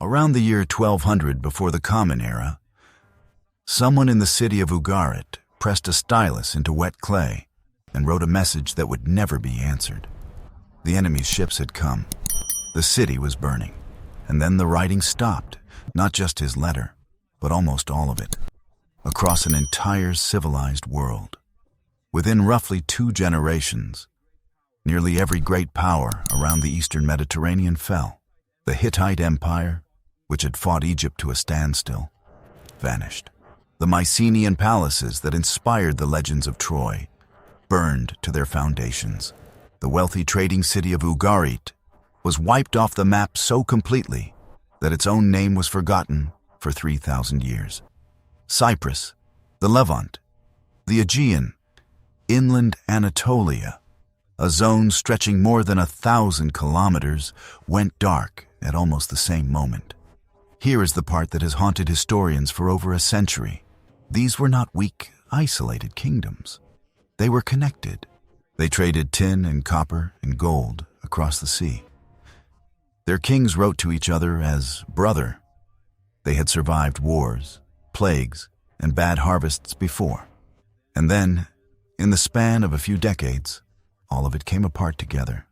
Around the year 1200 before the Common Era, someone in the city of Ugarit pressed a stylus into wet clay and wrote a message that would never be answered. The enemy's ships had come. The city was burning. And then the writing stopped, not just his letter, but almost all of it, across an entire civilized world. Within roughly 2 generations, nearly every great power around the eastern Mediterranean fell. The Hittite Empire, which had fought Egypt to a standstill, vanished. The Mycenaean palaces that inspired the legends of Troy burned to their foundations. The wealthy trading city of Ugarit was wiped off the map so completely that its own name was forgotten for 3,000 years. Cyprus, the Levant, the Aegean, inland Anatolia, a zone stretching more than 1,000 kilometers, went dark at almost the same moment. Here is the part that has haunted historians for over a century. These were not weak, isolated kingdoms. They were connected. They traded tin and copper and gold across the sea. Their kings wrote to each other as brother. They had survived wars, plagues, and bad harvests before. And then, in the span of a few decades, all of it came apart together.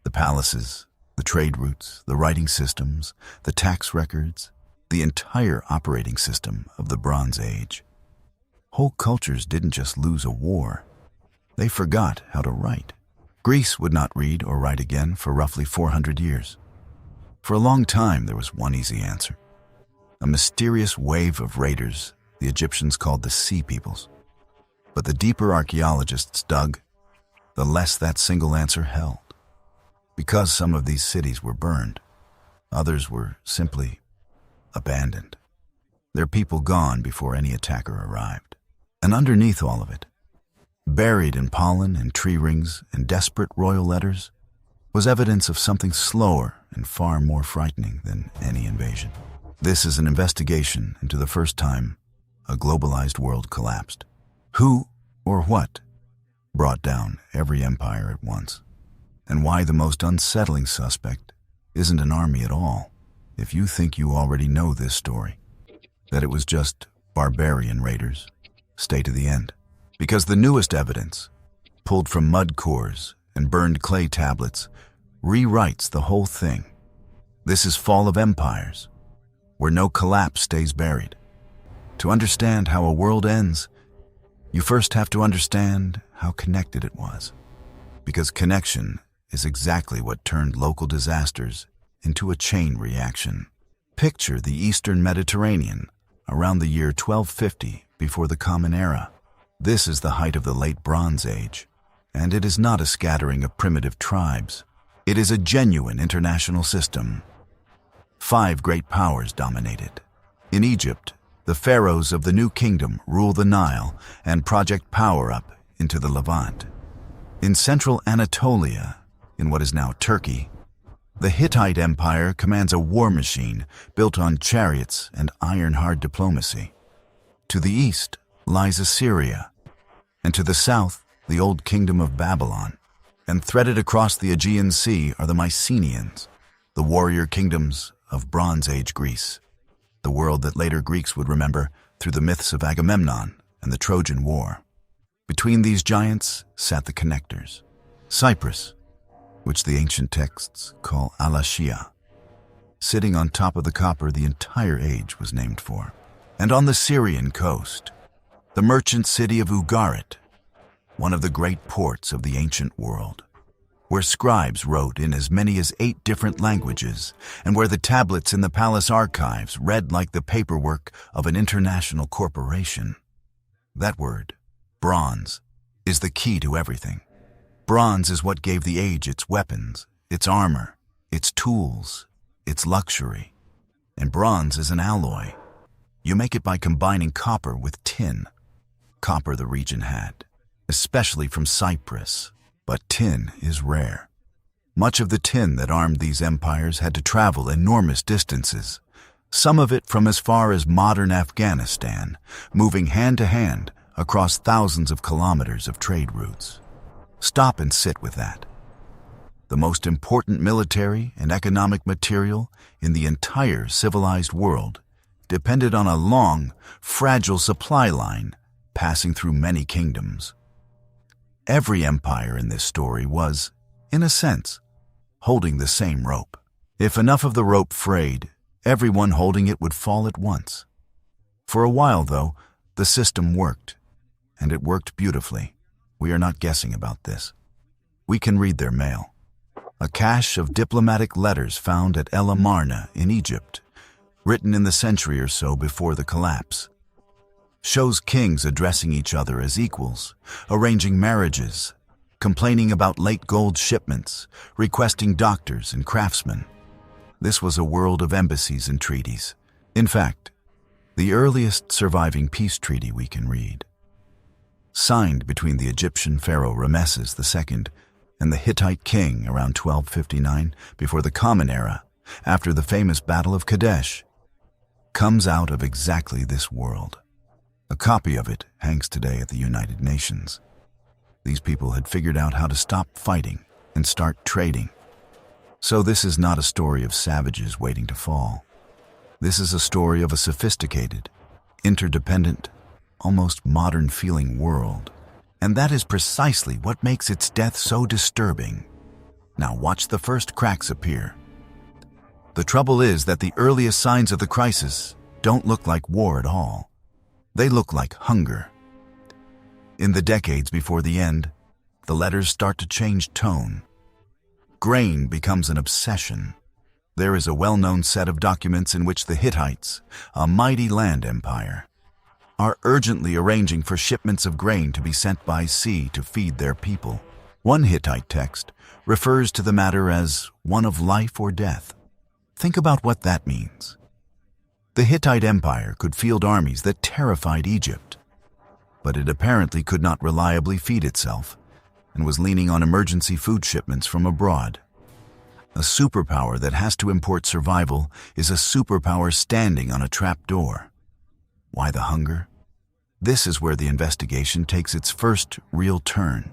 The palaces, the trade routes, the writing systems, the tax records, the entire operating system of the Bronze Age. Whole cultures didn't just lose a war. They forgot how to write. Greece would not read or write again for roughly 400 years. For a long time, there was one easy answer. A mysterious wave of raiders the Egyptians called the Sea Peoples. But the deeper archaeologists dug, the less that single answer held. Because some of these cities were burned, others were simply abandoned. Their people gone before any attacker arrived. And underneath all of it, buried in pollen and tree rings and desperate royal letters, was evidence of something slower and far more frightening than any invasion. This is an investigation into the first time a globalized world collapsed. Who or what brought down every empire at once? And why the most unsettling suspect isn't an army at all. If you think you already know this story, that it was just barbarian raiders, stay to the end. Because the newest evidence, pulled from mud cores and burned clay tablets, rewrites the whole thing. This is Fall of Empires, where no collapse stays buried. To understand how a world ends, you first have to understand how connected it was. Because connection is exactly what turned local disasters into a chain reaction. Picture the Eastern Mediterranean around the year 1250 before the Common Era. This is the height of the Late Bronze Age, and it is not a scattering of primitive tribes. It is a genuine international system. 5 great powers dominated. In Egypt, the pharaohs of the New Kingdom rule the Nile and project power up into the Levant. In central Anatolia, in what is now Turkey, the Hittite Empire commands a war machine built on chariots and iron-hard diplomacy. To the east lies Assyria, and to the south, the old kingdom of Babylon. And threaded across the Aegean Sea are the Mycenaeans, the warrior kingdoms of Bronze Age Greece, the world that later Greeks would remember through the myths of Agamemnon and the Trojan War. Between these giants sat the connectors. Cyprus, which the ancient texts call Alashia, sitting on top of the copper the entire age was named for. And on the Syrian coast, the merchant city of Ugarit, one of the great ports of the ancient world, where scribes wrote in as many as 8 different languages, and where the tablets in the palace archives read like the paperwork of an international corporation. That word, bronze, is the key to everything. Bronze is what gave the age its weapons, its armor, its tools, its luxury. And bronze is an alloy. You make it by combining copper with tin. Copper the region had, especially from Cyprus, but tin is rare. Much of the tin that armed these empires had to travel enormous distances, some of it from as far as modern Afghanistan, moving hand to hand across thousands of kilometers of trade routes. Stop and sit with that. the most important military and economic material in the entire civilized world, depended on a long, fragile supply line passing through many kingdoms. Every empire in this story was, in a sense, holding the same rope. If enough of the rope frayed, everyone holding it would fall at once. For a while, though, the system worked, and it worked beautifully. We are not guessing about this. We can read their mail. A cache of diplomatic letters found at El Amarna in Egypt, written in the century or so before the collapse, shows kings addressing each other as equals, arranging marriages, complaining about late gold shipments, requesting doctors and craftsmen. This was a world of embassies and treaties. In fact, the earliest surviving peace treaty we can read, signed between the Egyptian pharaoh Ramesses II and the Hittite king around 1259 before the Common Era, after the famous Battle of Kadesh, comes out of exactly this world. A copy of it hangs today at the United Nations. These people had figured out how to stop fighting and start trading. So this is not a story of savages waiting to fall. This is a story of a sophisticated, interdependent, almost modern-feeling world. And that is precisely what makes its death so disturbing. Now watch the first cracks appear. The trouble is that the earliest signs of the crisis don't look like war at all. They look like hunger. In the decades before the end, the letters start to change tone. Grain becomes an obsession. There is a well-known set of documents in which the Hittites, a mighty land empire, are urgently arranging for shipments of grain to be sent by sea to feed their people. One Hittite text refers to the matter as one of life or death. Think about what that means. The Hittite Empire could field armies that terrified Egypt, but it apparently could not reliably feed itself and was leaning on emergency food shipments from abroad. A superpower that has to import survival is a superpower standing on a trapdoor. Why the hunger? This is where the investigation takes its first real turn,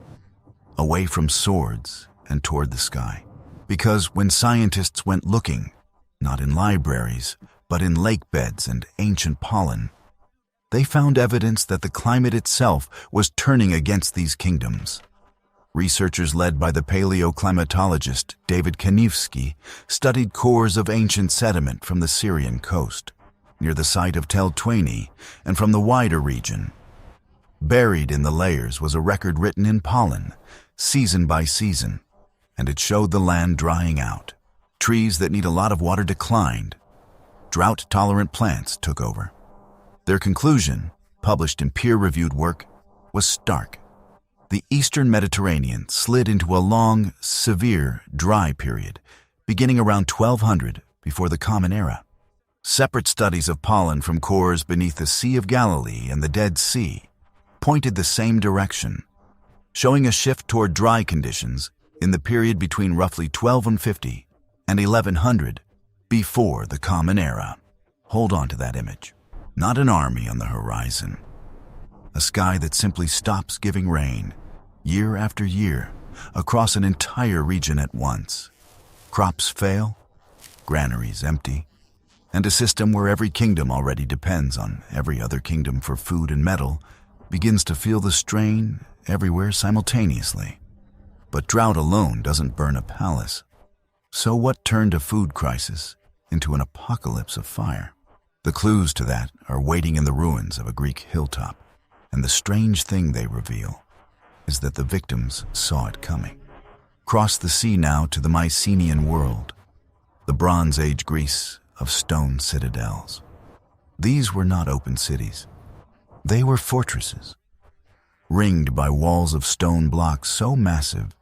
away from swords and toward the sky. Because when scientists went looking, not in libraries, but in lake beds and ancient pollen, they found evidence that the climate itself was turning against these kingdoms. Researchers led by the paleoclimatologist David Kanievsky studied cores of ancient sediment from the Syrian coast, near the site of Tel Twani, and from the wider region. Buried in the layers was a record written in pollen, season by season, and it showed the land drying out. Trees that need a lot of water declined. Drought-tolerant plants took over. Their conclusion, published in peer-reviewed work, was stark. The eastern Mediterranean slid into a long, severe, dry period, beginning around 1200 before the Common Era. Separate studies of pollen from cores beneath the Sea of Galilee and the Dead Sea pointed the same direction, showing a shift toward dry conditions in the period between roughly 1250 and 1100 before the Common Era. Hold on to that image. Not an army on the horizon. A sky that simply stops giving rain, year after year, across an entire region at once. Crops fail, granaries empty, and a system where every kingdom already depends on every other kingdom for food and metal begins to feel the strain everywhere simultaneously. But drought alone doesn't burn a palace. So what turned a food crisis into an apocalypse of fire? The clues to that are waiting in the ruins of a Greek hilltop, and the strange thing they reveal is that the victims saw it coming. Cross the sea now to the Mycenaean world, the Bronze Age Greece of stone citadels. These were not open cities. They were fortresses, ringed by walls of stone blocks so massive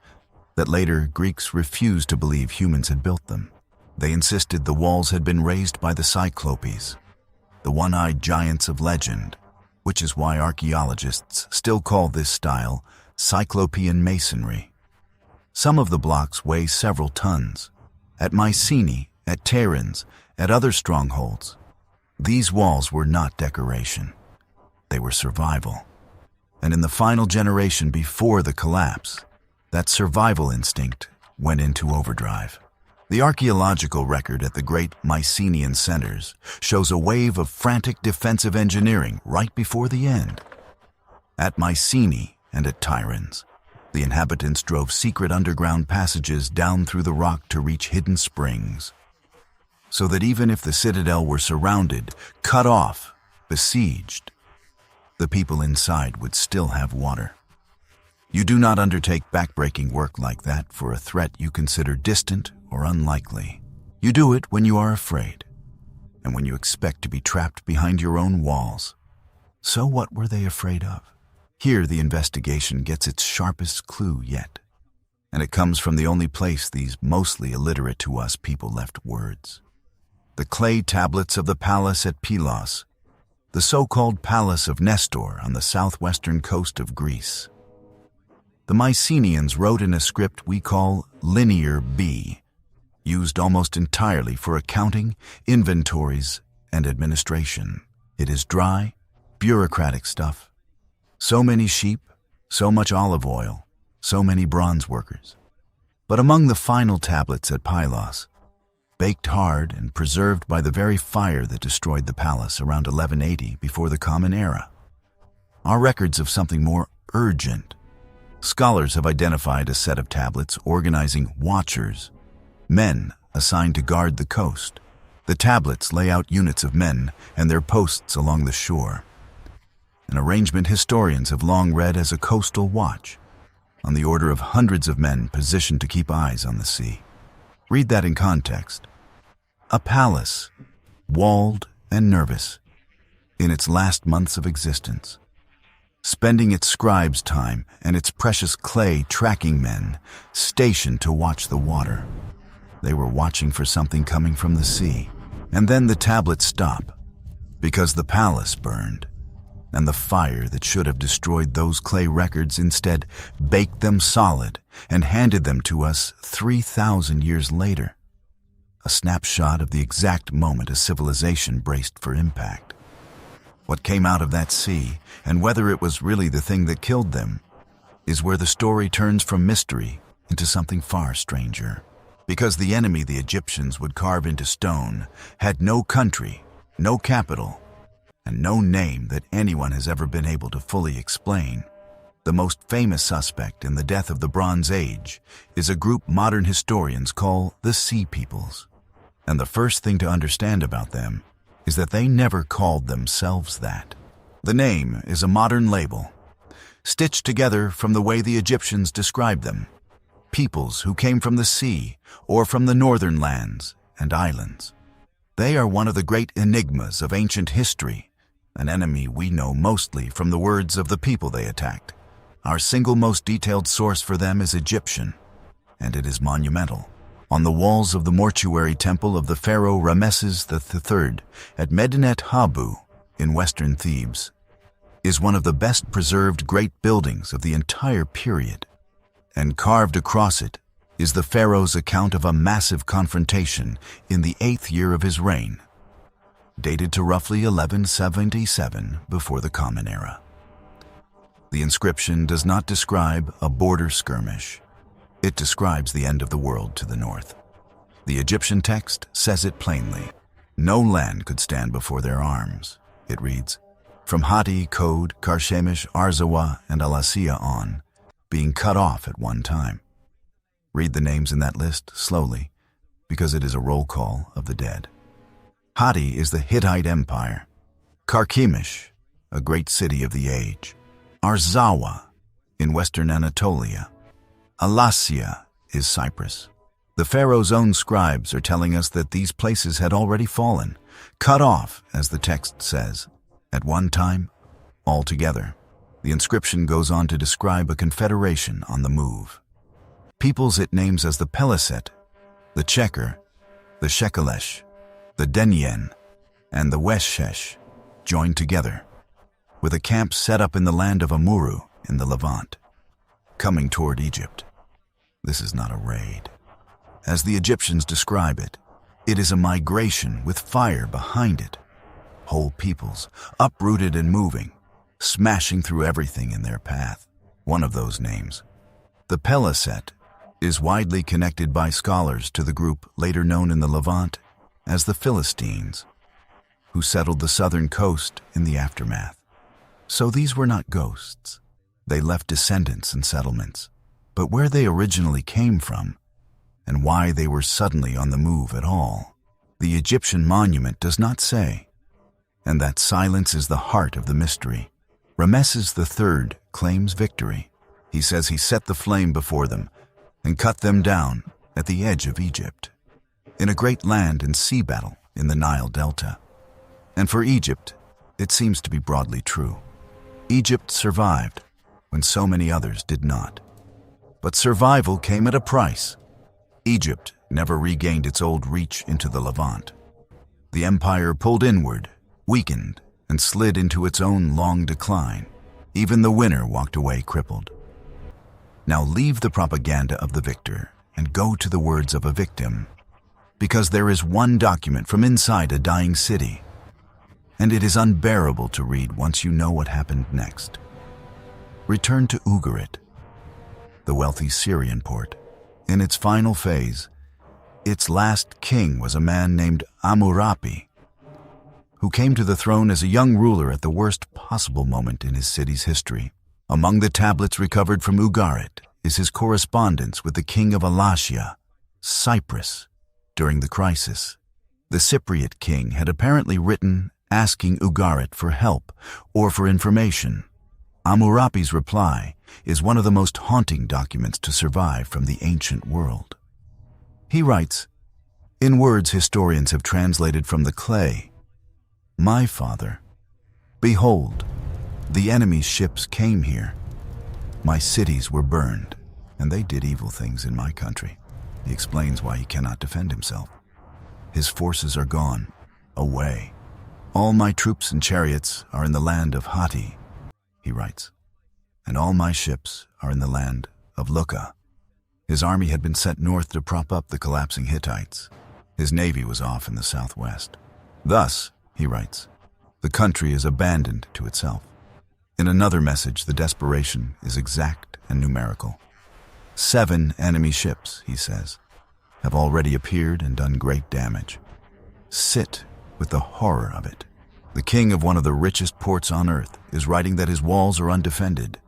that later Greeks refused to believe humans had built them. They insisted the walls had been raised by the Cyclopes, the one-eyed giants of legend, which is why archaeologists still call this style Cyclopean masonry. Some of the blocks weigh several tons. At Mycenae, at Terans, at other strongholds, these walls were not decoration. They were survival. And in the final generation before the collapse, that survival instinct went into overdrive. The archaeological record at the great Mycenaean centers shows a wave of frantic defensive engineering right before the end. At Mycenae and at Tiryns, the inhabitants drove secret underground passages down through the rock to reach hidden springs, so that even if the citadel were surrounded, cut off, besieged, the people inside would still have water. You do not undertake backbreaking work like that for a threat you consider distant or unlikely. You do it when you are afraid, and when you expect to be trapped behind your own walls. So what were they afraid of? Here the investigation gets its sharpest clue yet, and it comes from the only place these mostly illiterate to us people left words. The clay tablets of the palace at Pylos, the so-called Palace of Nestor on the southwestern coast of Greece. The Mycenaeans wrote in a script we call Linear B, used almost entirely for accounting, inventories, and administration. It is dry, bureaucratic stuff. So many sheep, so much olive oil, so many bronze workers. But among the final tablets at Pylos, baked hard and preserved by the very fire that destroyed the palace around 1180 before the Common Era, are records of something more urgent. Scholars have identified a set of tablets organizing watchers, men assigned to guard the coast. The tablets lay out units of men and their posts along the shore, an arrangement historians have long read as a coastal watch, on the order of hundreds of men positioned to keep eyes on the sea. Read that in context. A palace, walled and nervous, in its last months of existence, spending its scribes' time and its precious clay tracking men stationed to watch the water. They were watching for something coming from the sea, and then the tablets stop, because the palace burned, and the fire that should have destroyed those clay records instead baked them solid and handed them to us 3,000 years later. A snapshot of the exact moment a civilization braced for impact. What came out of that sea, and whether it was really the thing that killed them, is where the story turns from mystery into something far stranger. Because the enemy the Egyptians would carve into stone had no country, no capital, and no name that anyone has ever been able to fully explain. The most famous suspect in the death of the Bronze Age is a group modern historians call the Sea Peoples. And the first thing to understand about them is that they never called themselves that. The name is a modern label, stitched together from the way the Egyptians described them, peoples who came from the sea or from the northern lands and islands. They are one of the great enigmas of ancient history, an enemy we know mostly from the words of the people they attacked. Our single most detailed source for them is Egyptian, and it is monumental. On the walls of the mortuary temple of the pharaoh Ramesses III at Medinet Habu in western Thebes is one of the best preserved great buildings of the entire period, and carved across it is the pharaoh's account of a massive confrontation in the 8th year of his reign, dated to roughly 1177 before the Common Era. The inscription does not describe a border skirmish. It describes the end of the world to the north. The Egyptian text says it plainly. No land could stand before their arms. It reads, from Hatti, Code, Karshemish, Arzawa, and Alassia on, being cut off at one time. Read the names in that list slowly, because it is a roll call of the dead. Hatti is the Hittite Empire. Karkemish, a great city of the age. Arzawa, in western Anatolia. Alassia is Cyprus. The pharaoh's own scribes are telling us that these places had already fallen, cut off, as the text says, at one time, altogether. The inscription goes on to describe a confederation on the move. Peoples it names as the Peliset, the Checker, the Shekelesh, the Denyen, and the Weshesh joined together, with a camp set up in the land of Amuru in the Levant, coming toward Egypt. This is not a raid. As the Egyptians describe it, it is a migration with fire behind it. Whole peoples, uprooted and moving, smashing through everything in their path. One of those names, the Peliset, is widely connected by scholars to the group later known in the Levant as the Philistines, who settled the southern coast in the aftermath. So these were not ghosts. They left descendants and settlements. But where they originally came from, and why they were suddenly on the move at all, the Egyptian monument does not say. And that silence is the heart of the mystery. Ramesses III claims victory. He says he set the flame before them and cut them down at the edge of Egypt, in a great land and sea battle in the Nile Delta. And for Egypt, it seems to be broadly true. Egypt survived when so many others did not. But survival came at a price. Egypt never regained its old reach into the Levant. The empire pulled inward, weakened, and slid into its own long decline. Even the winner walked away crippled. Now leave the propaganda of the victor and go to the words of a victim, because there is one document from inside a dying city, and it is unbearable to read once you know what happened next. Return to Ugarit, the wealthy Syrian port. In its final phase, its last king was a man named Ammurapi, who came to the throne as a young ruler at the worst possible moment in his city's history. Among the tablets recovered from Ugarit is his correspondence with the king of Alasia, Cyprus, during the crisis. The Cypriot king had apparently written asking Ugarit for help or for information. Ammurapi's reply is one of the most haunting documents to survive from the ancient world. He writes, in words historians have translated from the clay, "My father, behold, the enemy's ships came here. My cities were burned, and they did evil things in my country." He explains why he cannot defend himself. His forces are gone, away. "All my troops and chariots are in the land of Hatti," he writes, "and all my ships are in the land of Lucca." His army had been sent north to prop up the collapsing Hittites. His navy was off in the southwest. Thus, he writes, the country is abandoned to itself. In another message, the desperation is exact and numerical. 7 enemy ships, he says, have already appeared and done great damage. Sit with the horror of it. The king of one of the richest ports on earth is writing that his walls are undefended.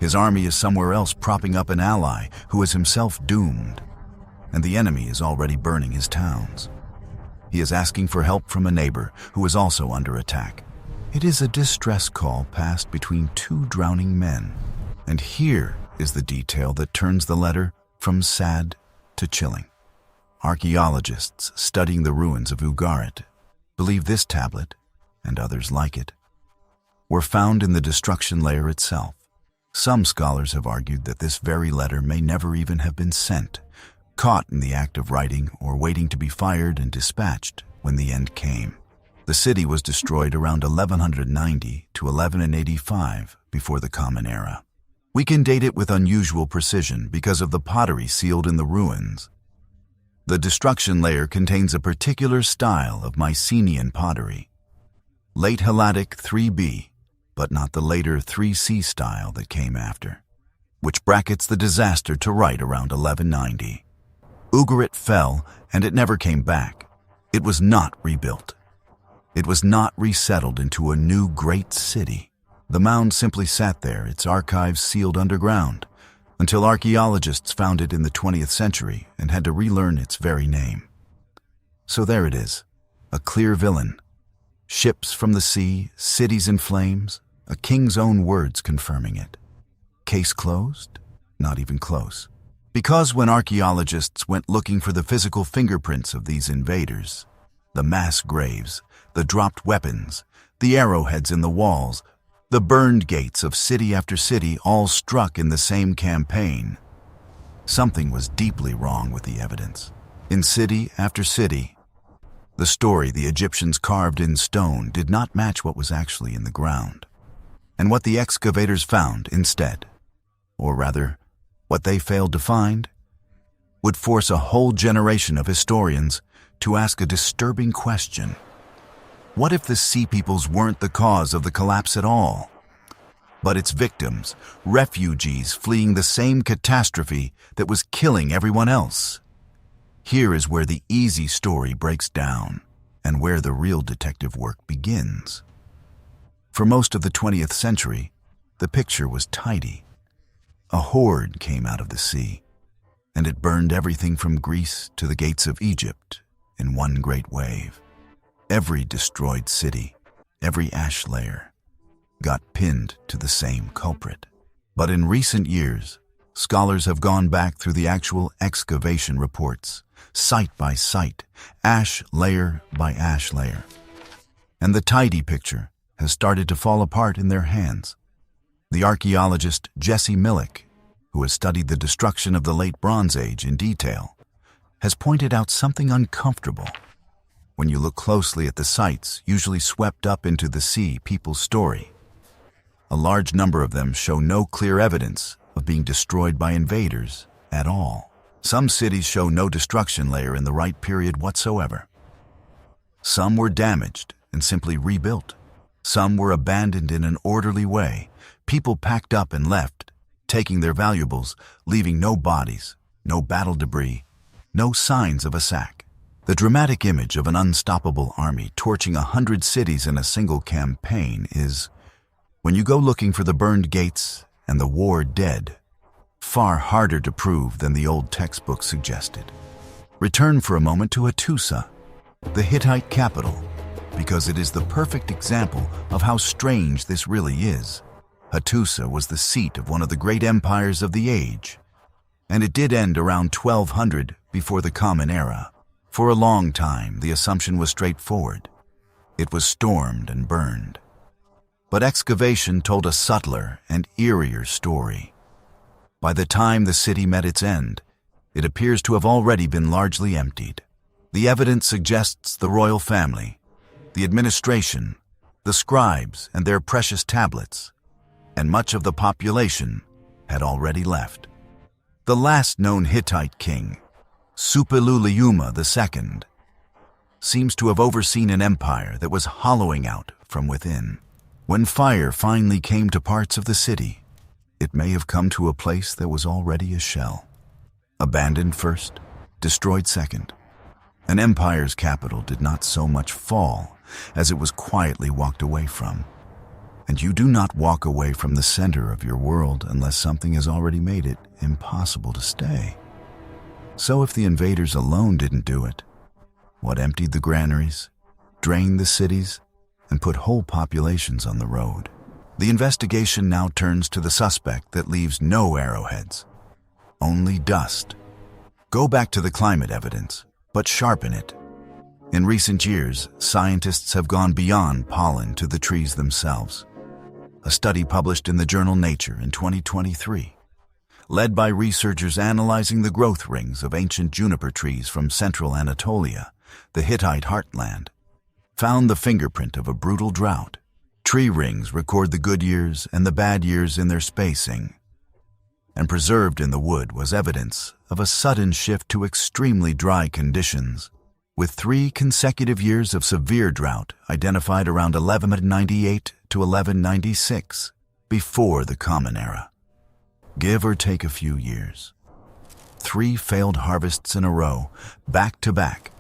His army is somewhere else propping up an ally who is himself doomed, and the enemy is already burning his towns. He is asking for help from a neighbor who is also under attack. It is a distress call passed between 2 drowning men, and here is the detail that turns the letter from sad to chilling. Archaeologists studying the ruins of Ugarit believe this tablet, and others like it, were found in the destruction layer itself. Some scholars have argued that this very letter may never even have been sent, caught in the act of writing or waiting to be fired and dispatched when the end came. The city was destroyed around 1190 to 1185 before the Common Era. We can date it with unusual precision because of the pottery sealed in the ruins. The destruction layer contains a particular style of Mycenaean pottery, late Helladic 3B, but not the later 3C style that came after, which brackets the disaster to right around 1190. Ugarit fell, and it never came back. It was not rebuilt. It was not resettled into a new great city. The mound simply sat there, its archives sealed underground, until archaeologists found it in the 20th century and had to relearn its very name. So there it is, a clear villain. Ships from the sea, cities in flames, a king's own words confirming it. Case closed? Not even close. Because when archaeologists went looking for the physical fingerprints of these invaders, the mass graves, the dropped weapons, the arrowheads in the walls, the burned gates of city after city all struck in the same campaign, something was deeply wrong with the evidence. In city after city, the story the Egyptians carved in stone did not match what was actually in the ground. And what the excavators found instead, or rather, what they failed to find, would force a whole generation of historians to ask a disturbing question. What if the Sea Peoples weren't the cause of the collapse at all? but its victims, refugees fleeing the same catastrophe that was killing everyone else. Here is where the easy story breaks down and where the real detective work begins. For most of the 20th century, the picture was tidy. A horde came out of the sea, and it burned everything from Greece to the gates of Egypt in one great wave. Every destroyed city, every ash layer, got pinned to the same culprit. But in recent years, scholars have gone back through the actual excavation reports, site by site, ash layer by ash layer. And the tidy picture has started to fall apart in their hands. The archaeologist Jesse Millick, who has studied the destruction of the Late Bronze Age in detail, has pointed out something uncomfortable. When you look closely at the sites usually swept up into the sea people's story, a large number of them show no clear evidence of being destroyed by invaders at all. Some cities show no destruction layer in the right period whatsoever. Some were damaged and simply rebuilt. Some were abandoned in an orderly way. People packed up and left, taking their valuables, leaving no bodies, no battle debris, no signs of a sack. The dramatic image of an unstoppable army torching 100 cities in a single campaign is, when you go looking for the burned gates and the war dead, far harder to prove than the old textbook suggested. Return for a moment to Hattusa, the Hittite capital, because it is the perfect example of how strange this really is. Hattusa was the seat of one of the great empires of the age, and it did end around 1200 before the Common Era. For a long time, the assumption was straightforward. It was stormed and burned. But excavation told a subtler and eerier story. By the time the city met its end, it appears to have already been largely emptied. The evidence suggests the royal family, the administration, the scribes and their precious tablets, and much of the population had already left. The last known Hittite king, Suppiluliuma II, seems to have overseen an empire that was hollowing out from within. When fire finally came to parts of the city, it may have come to a place that was already a shell. Abandoned first, destroyed second. An empire's capital did not so much fall as it was quietly walked away from. And you do not walk away from the center of your world unless something has already made it impossible to stay. So if the invaders alone didn't do it, what emptied the granaries, drained the cities, and put whole populations on the road? The investigation now turns to the suspect that leaves no arrowheads, only dust. Go back to the climate evidence, but sharpen it. In recent years, scientists have gone beyond pollen to the trees themselves. A study published in the journal Nature in 2023, led by researchers analyzing the growth rings of ancient juniper trees from central Anatolia, the Hittite heartland, found the fingerprint of a brutal drought. Tree rings record the good years and the bad years in their spacing, and preserved in the wood was evidence of a sudden shift to extremely dry conditions, with 3 consecutive years of severe drought identified around 1198 to 1196, before the Common Era. Give or take a few years. 3 failed harvests in a row, back to back,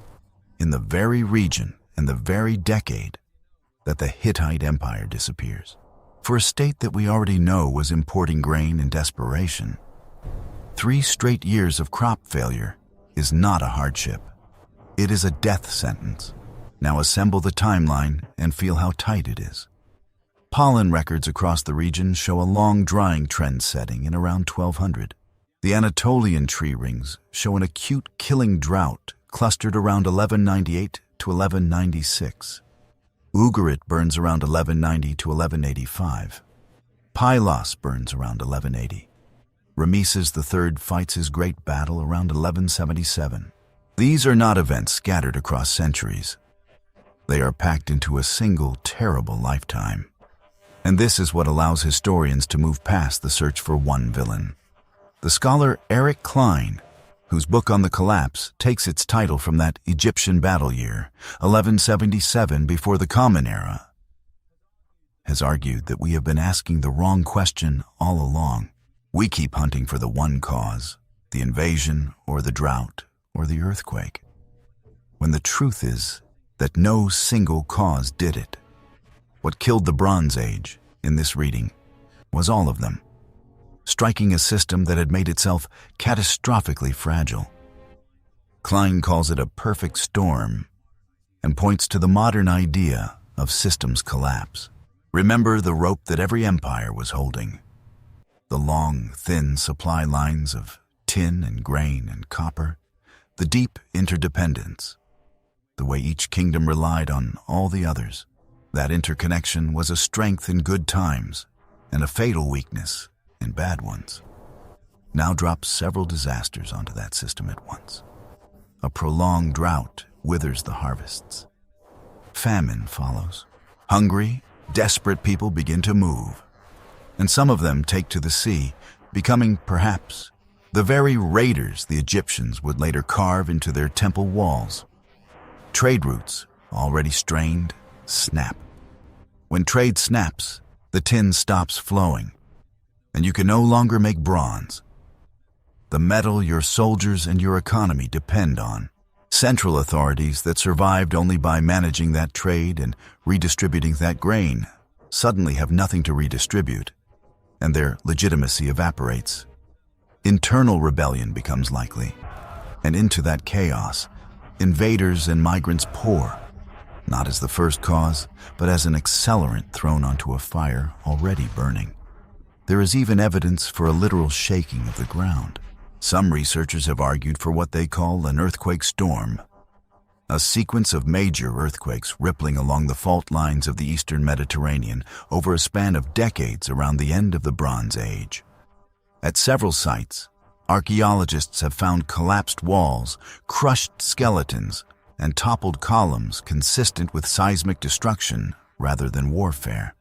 in the very region and the very decade that the Hittite Empire disappears. For a state that we already know was importing grain in desperation, 3 straight years of crop failure is not a hardship. It is a death sentence. Now assemble the timeline and feel how tight it is. Pollen records across the region show a long drying trend setting in around 1200. The Anatolian tree rings show an acute killing drought clustered around 1198 to 1196. Ugarit burns around 1190 to 1185. Pylos burns around 1180. Ramesses III fights his great battle around 1177. These are not events scattered across centuries. They are packed into a single terrible lifetime. And this is what allows historians to move past the search for one villain. The scholar Eric Klein, whose book on the collapse takes its title from that Egyptian battle year, 1177 before the Common Era, has argued that we have been asking the wrong question all along. We keep hunting for the one cause, the invasion or the drought or the earthquake, when the truth is that no single cause did it. What killed the Bronze Age, in this reading, was all of them, striking a system that had made itself catastrophically fragile. Klein calls it a perfect storm and points to the modern idea of systems collapse. Remember the rope that every empire was holding, the long, thin supply lines of tin and grain and copper, the deep interdependence, the way each kingdom relied on all the others. That interconnection was a strength in good times and a fatal weakness in bad ones. Now drop several disasters onto that system at once. A prolonged drought withers the harvests. Famine follows. Hungry, desperate people begin to move, and some of them take to the sea, becoming, perhaps, the very raiders the Egyptians would later carve into their temple walls. Trade routes, already strained, snap. When trade snaps, the tin stops flowing, and you can no longer make bronze, the metal your soldiers and your economy depend on. Central authorities that survived only by managing that trade and redistributing that grain suddenly have nothing to redistribute, and their legitimacy evaporates. Internal rebellion becomes likely, and into that chaos, invaders and migrants pour, not as the first cause, but as an accelerant thrown onto a fire already burning. There is even evidence for a literal shaking of the ground. Some researchers have argued for what they call an earthquake storm, a sequence of major earthquakes rippling along the fault lines of the eastern Mediterranean over a span of decades around the end of the Bronze Age. At several sites, archaeologists have found collapsed walls, crushed skeletons, and toppled columns consistent with seismic destruction rather than warfare.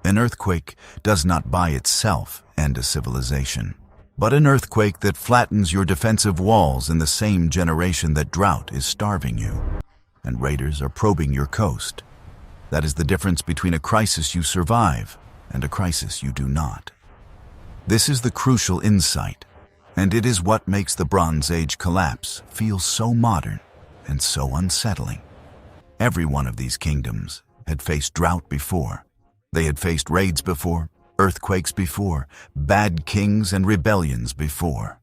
An earthquake does not by itself end a civilization, but an earthquake that flattens your defensive walls in the same generation that drought is starving you, and raiders are probing your coast. That is the difference between a crisis you survive and a crisis you do not. This is the crucial insight, and it is what makes the Bronze Age collapse feel so modern and so unsettling. Every one of these kingdoms had faced drought before. They had faced raids before, earthquakes before, bad kings and rebellions before.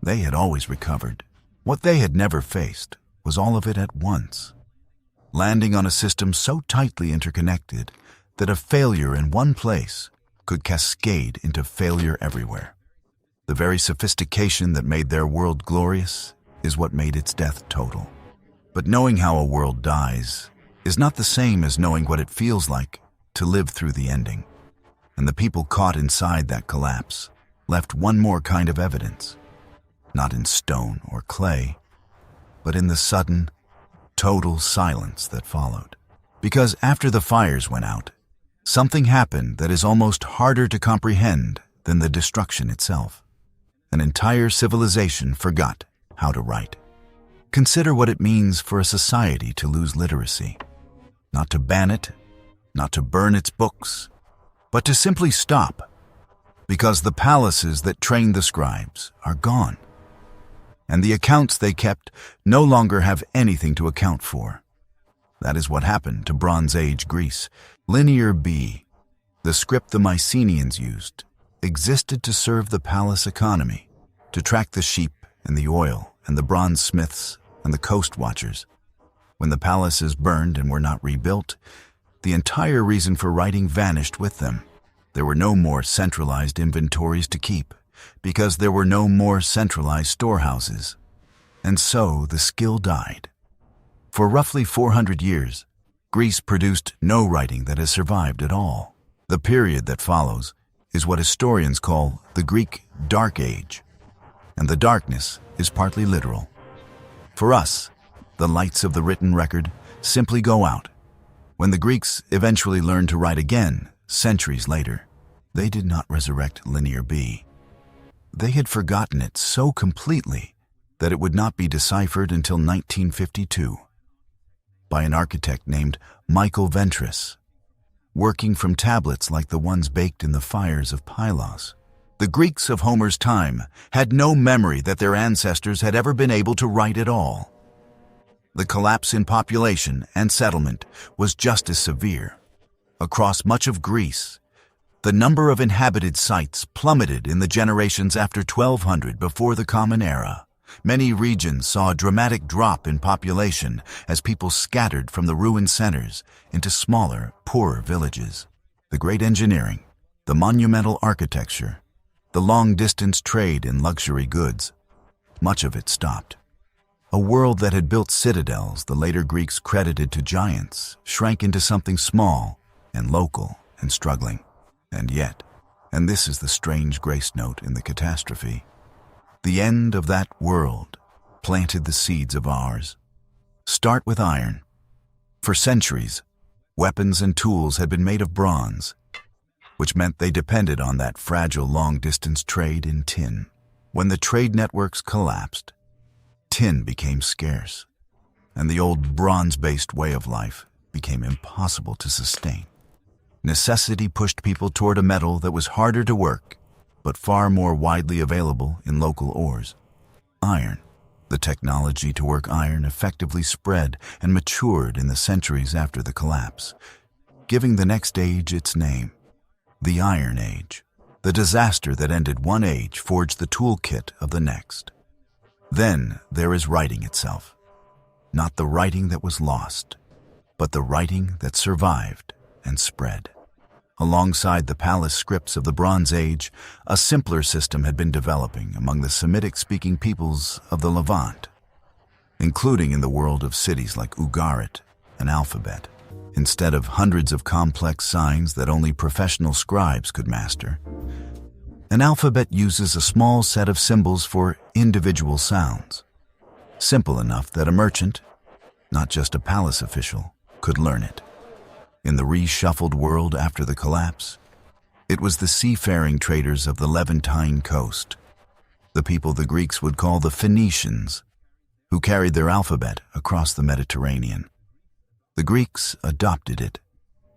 They had always recovered. What they had never faced was all of it at once, landing on a system so tightly interconnected that a failure in one place could cascade into failure everywhere. The very sophistication that made their world glorious is what made its death total. But knowing how a world dies is not the same as knowing what it feels like to live through the ending. And the people caught inside that collapse left one more kind of evidence, not in stone or clay, but in the sudden, total silence that followed. Because after the fires went out, something happened that is almost harder to comprehend than the destruction itself. An entire civilization forgot how to write. Consider what it means for a society to lose literacy. Not to ban it, not to burn its books, but to simply stop, because the palaces that trained the scribes are gone, and the accounts they kept no longer have anything to account for. That is what happened to Bronze Age Greece. Linear B, the script the Mycenaeans used, existed to serve the palace economy, to track the sheep and the oil and the bronze smiths and the coast watchers. When the palaces burned and were not rebuilt, the entire reason for writing vanished with them. There were no more centralized inventories to keep, because there were no more centralized storehouses. And so the skill died. For roughly 400 years, Greece produced no writing that has survived at all. The period that follows is what historians call the Greek Dark Age, and the darkness is partly literal. For us, the lights of the written record simply go out. When the Greeks eventually learned to write again, centuries later, they did not resurrect Linear B. They had forgotten it so completely that it would not be deciphered until 1952 by an architect named Michael Ventris. working from tablets like the ones baked in the fires of Pylos. The Greeks of Homer's time had no memory that their ancestors had ever been able to write at all. The collapse in population and settlement was just as severe. Across much of Greece, the number of inhabited sites plummeted in the generations after 1200 before the Common Era. Many regions saw a dramatic drop in population as people scattered from the ruined centers into smaller, poorer villages. The great engineering, the monumental architecture, the long-distance trade in luxury goods, much of it stopped. A world that had built citadels the later Greeks credited to giants shrank into something small and local and struggling. And yet, and this is the strange grace note in the catastrophe, the end of that world planted the seeds of ours. Start with iron. For centuries, weapons and tools had been made of bronze, which meant they depended on that fragile long-distance trade in tin. When the trade networks collapsed, tin became scarce, and the old bronze-based way of life became impossible to sustain. Necessity pushed people toward a metal that was harder to work, but far more widely available in local ores. Iron. The technology to work iron effectively spread and matured in the centuries after the collapse, giving the next age its name, the Iron Age. The disaster that ended one age forged the toolkit of the next. Then there is writing itself. Not the writing that was lost, but the writing that survived and spread. Alongside the palace scripts of the Bronze Age, a simpler system had been developing among the Semitic-speaking peoples of the Levant, including in the world of cities like Ugarit, an alphabet. Instead of hundreds of complex signs that only professional scribes could master, an alphabet uses a small set of symbols for individual sounds, simple enough that a merchant, not just a palace official, could learn it. In the reshuffled world after the collapse, it was the seafaring traders of the Levantine coast, the people the Greeks would call the Phoenicians, who carried their alphabet across the Mediterranean. The Greeks adopted it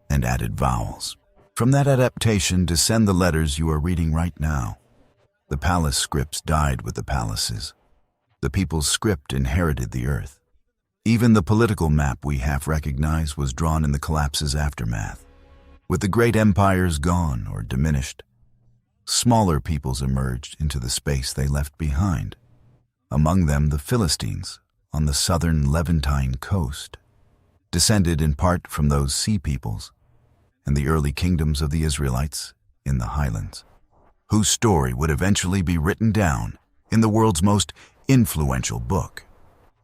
and added vowels. From that adaptation descend the letters you are reading right now. The palace scripts died with the palaces. The people's script inherited the earth. Even the political map we half recognize was drawn in the collapse's aftermath. With the great empires gone or diminished, smaller peoples emerged into the space they left behind. Among them the Philistines on the southern Levantine coast, descended in part from those sea peoples, and the early kingdoms of the Israelites in the highlands, whose story would eventually be written down in the world's most influential book.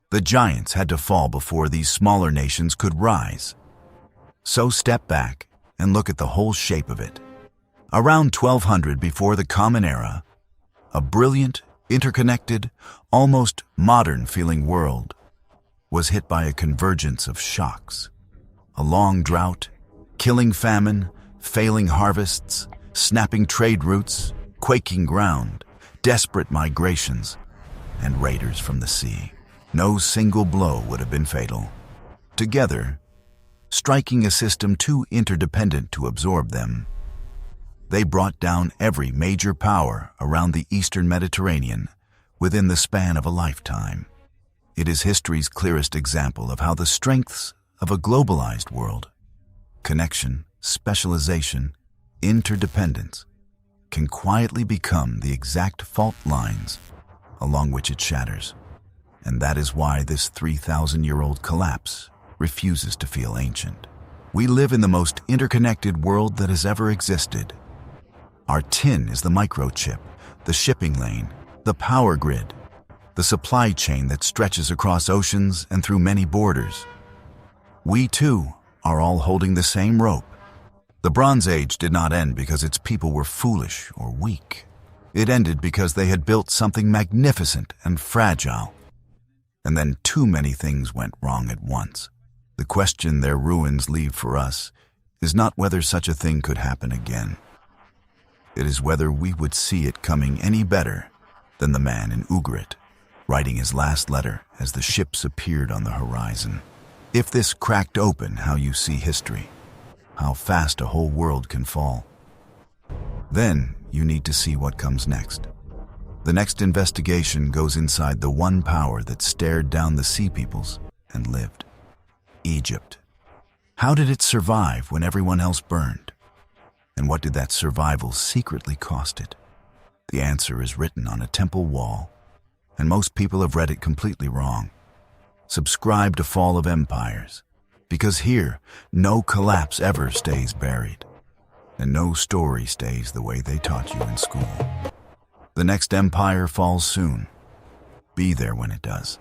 The giants had to fall before these smaller nations could rise. So step back and look at the whole shape of it. Around 1200 before the Common Era, a brilliant, interconnected, almost modern-feeling world was hit by a convergence of shocks. A long drought, killing famine, failing harvests, snapping trade routes, quaking ground, desperate migrations, and raiders from the sea. No single blow would have been fatal. Together, striking a system too interdependent to absorb them, they brought down every major power around the eastern Mediterranean within the span of a lifetime. It is history's clearest example of how the strengths of a globalized world, connection, specialization, interdependence, can quietly become the exact fault lines along which it shatters. And that is why this 3,000-year-old collapse refuses to feel ancient. We live in the most interconnected world that has ever existed. Our tin is the microchip, the shipping lane, the power grid, the supply chain that stretches across oceans and through many borders. We, too, are all holding the same rope. The Bronze Age did not end because its people were foolish or weak. It ended because they had built something magnificent and fragile. And then too many things went wrong at once. The question their ruins leave for us is not whether such a thing could happen again. It is whether we would see it coming any better than the man in Ugarit, writing his last letter as the ships appeared on the horizon. If this cracked open how you see history, how fast a whole world can fall. Then you need to see what comes next. The next investigation goes inside the one power that stared down the sea peoples and lived. Egypt. How did it survive when everyone else burned? And what did that survival secretly cost it? The answer is written on a temple wall, and most people have read it completely wrong. Subscribe to Fall of Empires, because here, no collapse ever stays buried, and no story stays the way they taught you in school. The next empire falls soon. Be there when it does.